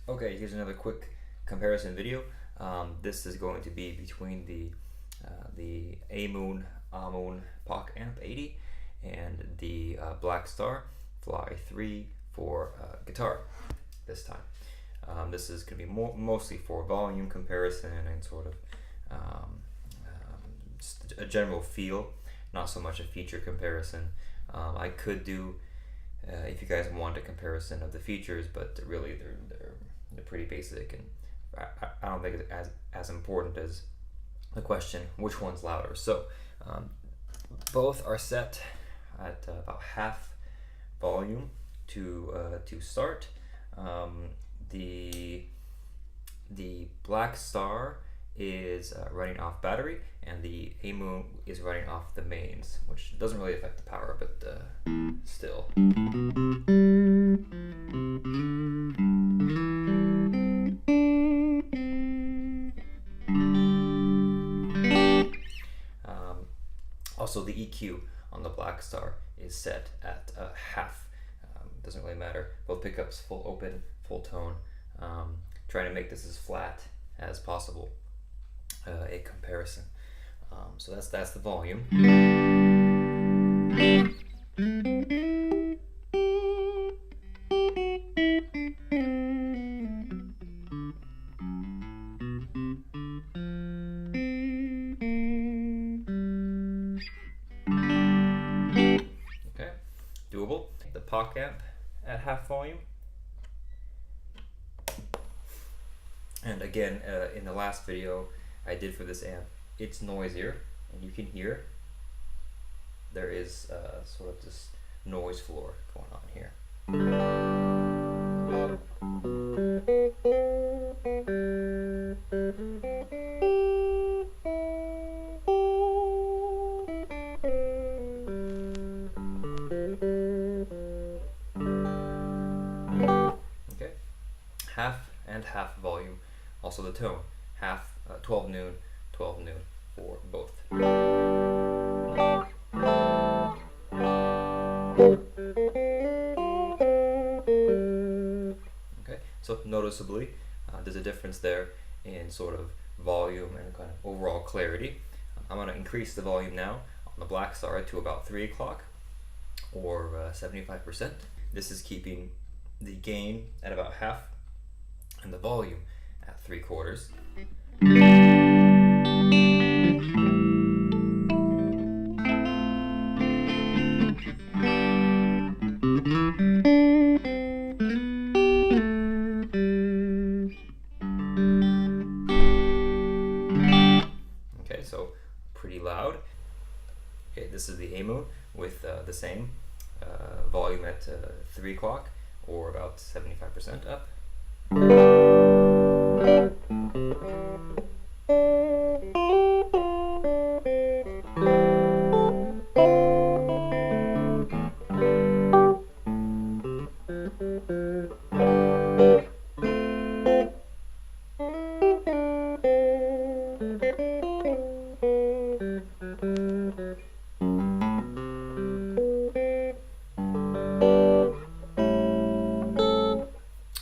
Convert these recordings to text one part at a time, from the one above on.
Okay, here's another quick comparison video. This is going to be between the Ammoon Pockamp 80 and the Blackstar Fly 3 for guitar this time. This is going to be mostly for volume comparison and sort of a general feel, not so much a feature comparison. I could do if you guys want a comparison of the features, but really they're pretty basic, and I don't think it's as important as the question which one's louder. So both are set at about half volume to start. The Blackstar is running off battery, and the Ammoon is running off the mains, which doesn't really affect the power, but still. Also, the EQ on the Blackstar is set at half. Doesn't really matter. Both pickups full open, full tone. Trying to make this as flat as possible. A comparison. So that's the volume. Okay, doable. The Pockamp at half volume. And again, in the last video I did for this amp, it's noisier, and you can hear there is sort of this noise floor going on here. Okay, half and half volume. Also the tone, half 12 noon for both. Okay, so noticeably there's a difference there in sort of volume and kind of overall clarity. I'm going to increase the volume now on the Blackstar to about 3 o'clock or 75%. This is keeping the gain at about half and the volume at 3/4. Okay, so pretty loud. Okay, this is the Ammoon with the same volume at 3 o'clock or about 75% up.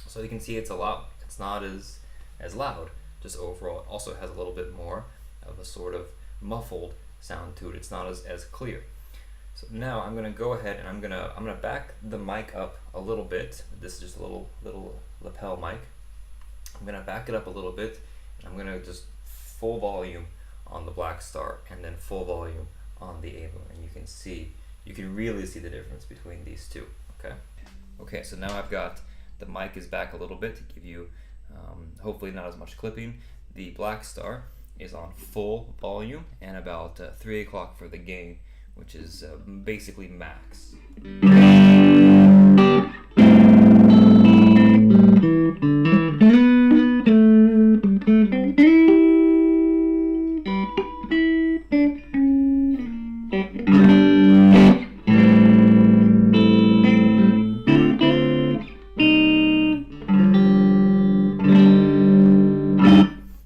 So you can see it's not as loud, just overall. It also has a little bit more of a sort of muffled sound to it. It's not as clear. So now I'm gonna go ahead and I'm gonna back the mic up a little bit. This is just a little lapel mic. I'm gonna back it up a little bit, and I'm gonna just full volume on the Blackstar and then full volume on the Ammoon, and you can really see the difference between these two. Okay, so now I've got the mic is back a little bit to give you hopefully not as much clipping. The Blackstar is on full volume and about 3 o'clock for the gain, which is basically max.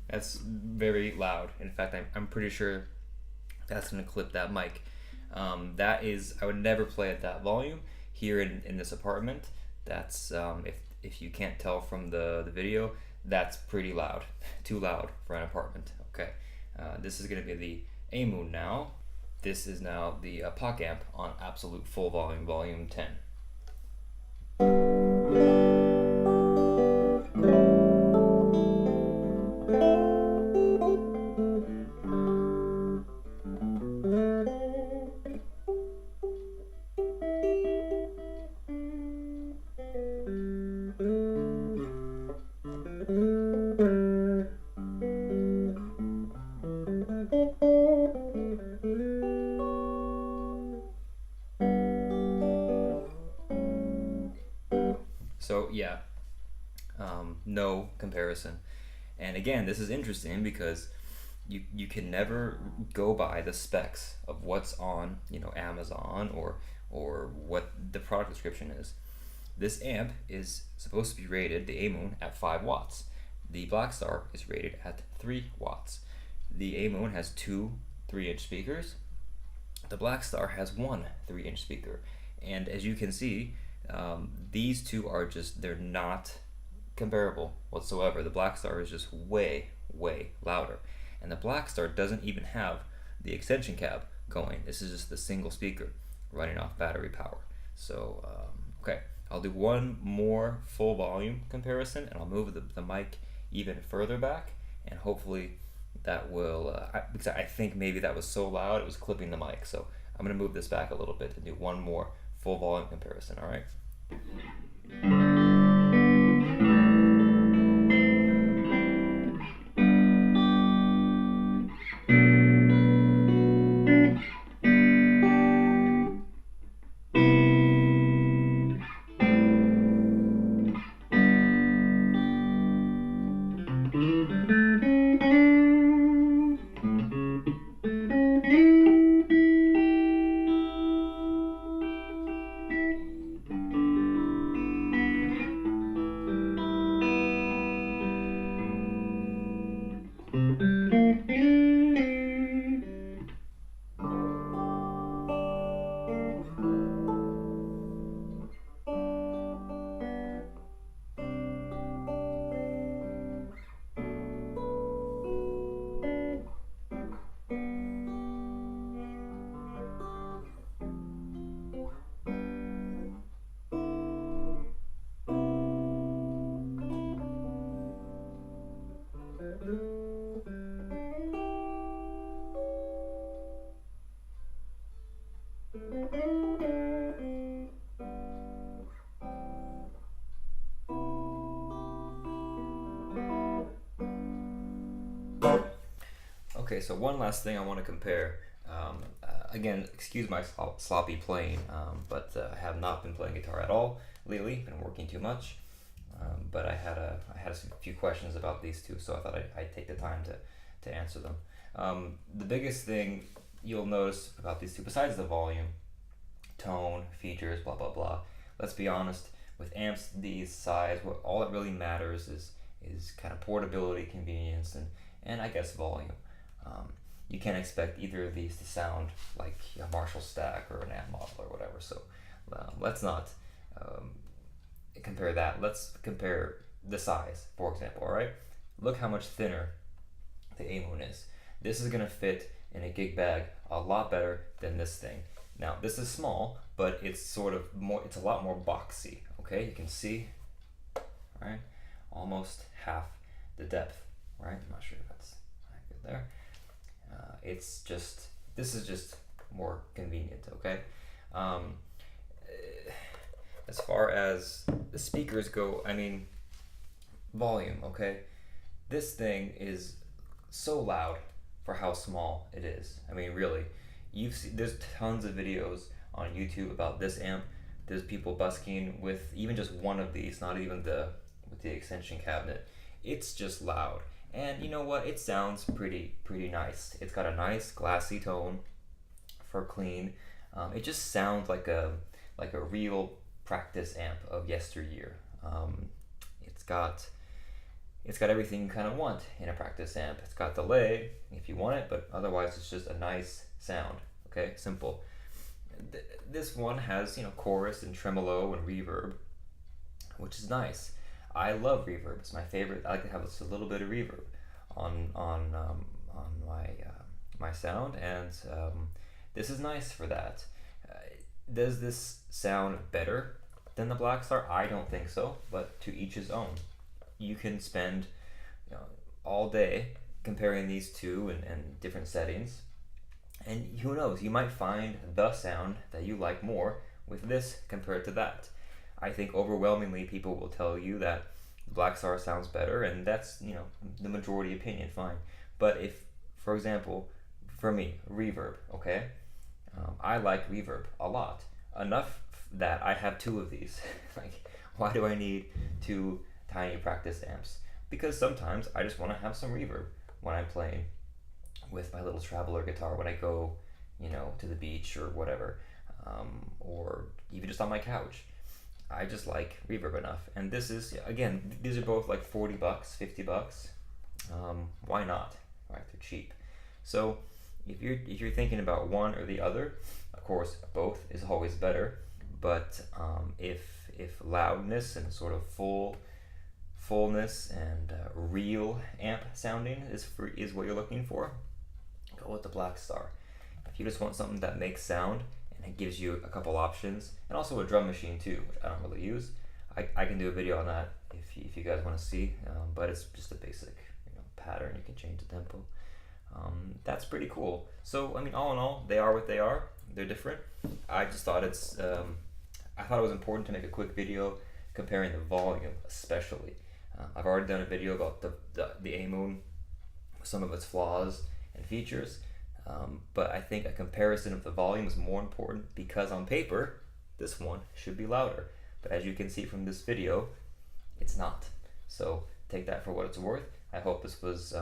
That's very loud. In fact, I'm pretty sure that's going to clip that mic. I would never play at that volume here in this apartment. That's if you can't tell from the video, that's pretty loud, too loud for an apartment. Okay, this is going to be the Ammoon now. This is now the Pockamp on absolute full volume, volume 10. So yeah, no comparison. And again, this is interesting because you can never go by the specs of what's on Amazon or what the product description is. This amp is supposed to be rated, the Ammoon, at 5 watts. The Blackstar is rated at 3 watts. The Ammoon has 2 3-inch speakers. The Blackstar has 1 3-inch speaker. And as you can see, these two are they're not comparable whatsoever. The Blackstar is just way, way louder. And the Blackstar doesn't even have the extension cab going. This is just the single speaker running off battery power. So, okay, I'll do one more full volume comparison, and I'll move the mic even further back, and hopefully that will, because I think maybe that was so loud it was clipping the mic. So I'm going to move this back a little bit and do one more full volume comparison, all right? Okay, so one last thing I want to compare. Again, excuse my sloppy playing, but I have not been playing guitar at all lately. Been working too much. But I had a few questions about these two, so I thought I'd take the time to answer them. The biggest thing you'll notice about these two, besides the volume, tone, features, blah blah blah. Let's be honest. With amps these size, all that really matters is kind of portability, convenience, and I guess volume. You can't expect either of these to sound like a Marshall stack or an amp model or whatever. So let's not compare that. Let's compare the size, for example. All right, look how much thinner the Ammoon is. This is gonna fit in a gig bag a lot better than this thing. Now this is small, but it's sort of more. It's a lot more boxy. Okay, you can see, right, almost half the depth. Right, I'm not sure if that's good there. This is just more convenient, okay? As far as the speakers go, I mean, volume, okay? This thing is so loud for how small it is. I mean, really, there's tons of videos on YouTube about this amp. There's people busking with even just one of these, not even with the extension cabinet. It's just loud. And you know what? It sounds pretty nice. It's got a nice glassy tone for clean. It just sounds like a real practice amp of yesteryear. It's got everything you kind of want in a practice amp. It's got delay if you want it, but otherwise it's just a nice sound. Okay, simple. This one has chorus and tremolo and reverb, which is nice. I love reverb. It's my favorite. I like to have just a little bit of reverb on my sound, and this is nice for that. Uh, does this sound better than the Blackstar? I don't think so, but to each his own. You can spend, you know, all day comparing these two and different settings, and who knows, you might find the sound that you like more with this compared to that. I think overwhelmingly people will tell you that Blackstar sounds better, and that's, you know, the majority opinion, fine. But if, for example, for me, reverb, okay, I like reverb a lot, enough that I have two of these. Like, why do I need two tiny practice amps? Because sometimes I just want to have some reverb when I'm playing with my little traveler guitar when I go, you know, to the beach or whatever, or even just on my couch. I just like reverb enough, and this is, again, these are both like $40, $50. Why not? Right, they're cheap. So if you're thinking about one or the other, of course both is always better. But if loudness and sort of fullness and real amp sounding is what you're looking for, go with the Blackstar. If you just want something that makes sound and it gives you a couple options, and also a drum machine too, which I don't really use, I can do a video on that if you guys want to see, but it's just a basic, you know, pattern. You can change the tempo. That's pretty cool. So I mean, all in all, they are what they are. They're different. I just thought I thought it was important to make a quick video comparing the volume, especially. I've already done a video about the Ammoon, some of its flaws and features, but I think a comparison of the volume is more important, because on paper this one should be louder, but as you can see from this video, it's not. So take that for what it's worth. I hope this was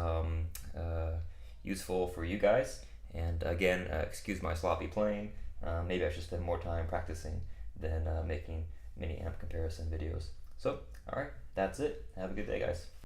useful for you guys, and again, excuse my sloppy playing. Maybe I should spend more time practicing than making mini amp comparison videos. So alright, that's it. Have a good day, guys.